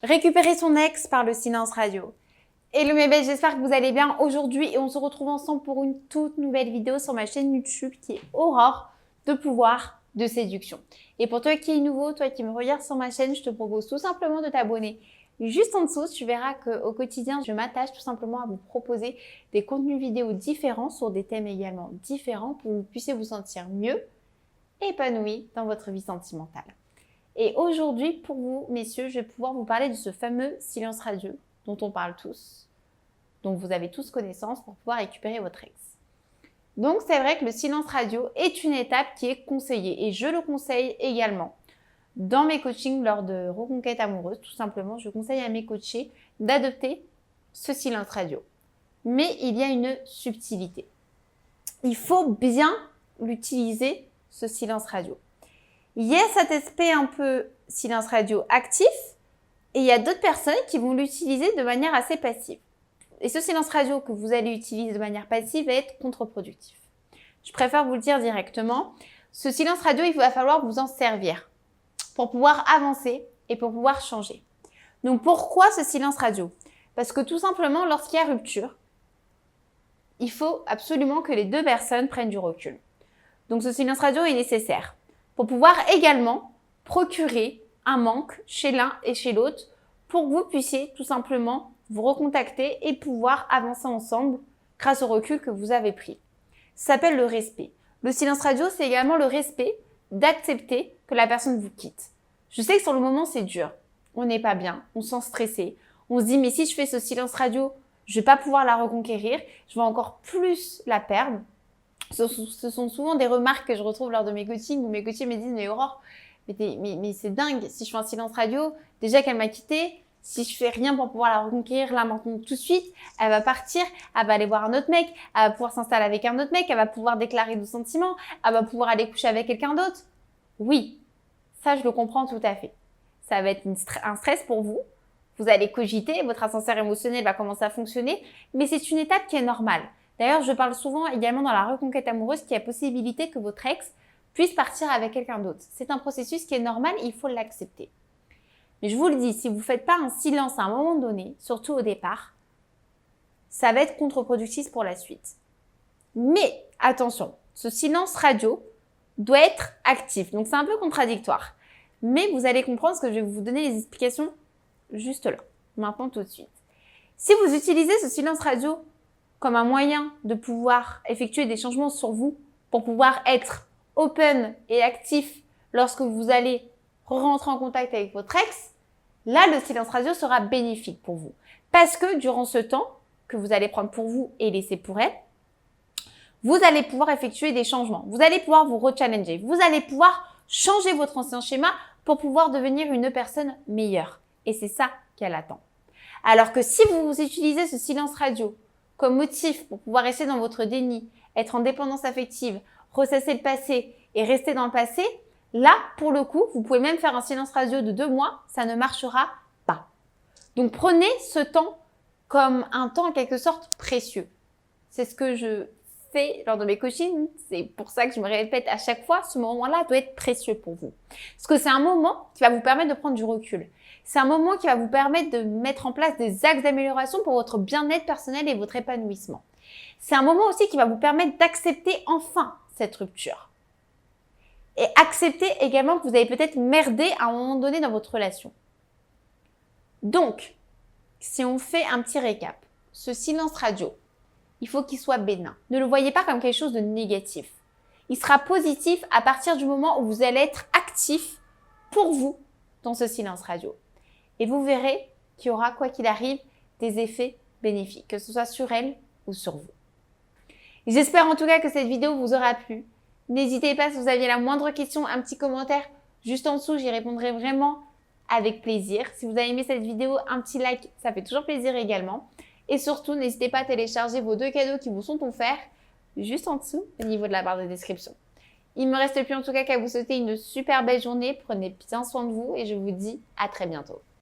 Récupérer son ex par le silence radio. Hello mes belles, j'espère que vous allez bien aujourd'hui et on se retrouve ensemble pour une toute nouvelle vidéo sur ma chaîne YouTube qui est Aurore de pouvoir de séduction. Et pour toi qui es nouveau, toi qui me regardes sur ma chaîne, je te propose tout simplement de t'abonner. Juste en dessous, tu verras qu'au quotidien, je m'attache tout simplement à vous proposer des contenus vidéo différents sur des thèmes également différents pour que vous puissiez vous sentir mieux épanoui dans votre vie sentimentale. Et aujourd'hui, pour vous, messieurs, je vais pouvoir vous parler de ce fameux silence radio dont on parle tous, dont vous avez tous connaissance pour pouvoir récupérer votre ex. Donc, c'est vrai que le silence radio est une étape qui est conseillée et je le conseille également. Dans mes coachings lors de reconquête amoureuse, tout simplement, je conseille à mes coachés d'adopter ce silence radio. Mais il y a une subtilité. Il faut bien l'utiliser, ce silence radio. Il y a cet aspect un peu silence radio actif et il y a d'autres personnes qui vont l'utiliser de manière assez passive. Et ce silence radio que vous allez utiliser de manière passive va être contre-productif. Je préfère vous le dire directement. Ce silence radio, il va falloir vous en servir pour pouvoir avancer et pour pouvoir changer. Donc pourquoi ce silence radio? Parce que tout simplement, lorsqu'il y a rupture, il faut absolument que les deux personnes prennent du recul. Donc ce silence radio est nécessaire pour pouvoir également procurer un manque chez l'un et chez l'autre pour que vous puissiez tout simplement vous recontacter et pouvoir avancer ensemble grâce au recul que vous avez pris. Ça s'appelle le respect. Le silence radio, c'est également le respect d'accepter que la personne vous quitte. Je sais que sur le moment, c'est dur. On n'est pas bien, on se sent stressé. On se dit, mais si je fais ce silence radio, je ne vais pas pouvoir la reconquérir, je vais encore plus la perdre. Ce sont souvent des remarques que je retrouve lors de mes coachings où mes coachés me disent « Mais Aurore, mais c'est dingue, si je fais un silence radio, déjà qu'elle m'a quittée, si je fais rien pour pouvoir la reconquérir là maintenant tout de suite, elle va partir, elle va aller voir un autre mec, elle va pouvoir s'installer avec un autre mec, elle va pouvoir déclarer des sentiments, elle va pouvoir aller coucher avec quelqu'un d'autre. » Oui, ça je le comprends tout à fait. Ça va être un stress pour vous. Vous allez cogiter, votre ascenseur émotionnel va commencer à fonctionner, mais c'est une étape qui est normale. D'ailleurs, je parle souvent également dans la reconquête amoureuse qu'il y a possibilité que votre ex puisse partir avec quelqu'un d'autre. C'est un processus qui est normal, il faut l'accepter. Mais je vous le dis, si vous ne faites pas un silence à un moment donné, surtout au départ, ça va être contre-productif pour la suite. Mais attention, ce silence radio doit être actif. Donc c'est un peu contradictoire. Mais vous allez comprendre que je vais vous donner les explications juste là, maintenant tout de suite. Si vous utilisez ce silence radio comme un moyen de pouvoir effectuer des changements sur vous pour pouvoir être open et actif lorsque vous allez rentrer en contact avec votre ex, là, le silence radio sera bénéfique pour vous. Parce que durant ce temps que vous allez prendre pour vous et laisser pour elle, vous allez pouvoir effectuer des changements. Vous allez pouvoir vous rechallenger. Vous allez pouvoir changer votre ancien schéma pour pouvoir devenir une personne meilleure. Et c'est ça qu'elle attend. Alors que si vous utilisez ce silence radio comme motif pour pouvoir rester dans votre déni, être en dépendance affective, ressasser le passé et rester dans le passé, là, pour le coup, vous pouvez même faire un silence radio de 2 mois, ça ne marchera pas. Donc, prenez ce temps comme un temps en quelque sorte précieux. C'est ce que je fais lors de mes coachings. C'est pour ça que je me répète à chaque fois, ce moment-là doit être précieux pour vous. Parce que c'est un moment qui va vous permettre de prendre du recul. C'est un moment qui va vous permettre de mettre en place des axes d'amélioration pour votre bien-être personnel et votre épanouissement. C'est un moment aussi qui va vous permettre d'accepter enfin cette rupture. Et accepter également que vous avez peut-être merdé à un moment donné dans votre relation. Donc, si on fait un petit récap, ce silence radio, il faut qu'il soit bénin. Ne le voyez pas comme quelque chose de négatif. Il sera positif à partir du moment où vous allez être actif pour vous dans ce silence radio. Et vous verrez qu'il y aura, quoi qu'il arrive, des effets bénéfiques, que ce soit sur elle ou sur vous. J'espère en tout cas que cette vidéo vous aura plu. N'hésitez pas, si vous aviez la moindre question, un petit commentaire juste en dessous, j'y répondrai vraiment avec plaisir. Si vous avez aimé cette vidéo, un petit like, ça fait toujours plaisir également. Et surtout, n'hésitez pas à télécharger vos 2 cadeaux qui vous sont offerts juste en dessous au niveau de la barre de description. Il ne me reste plus en tout cas qu'à vous souhaiter une super belle journée. Prenez bien soin de vous et je vous dis à très bientôt.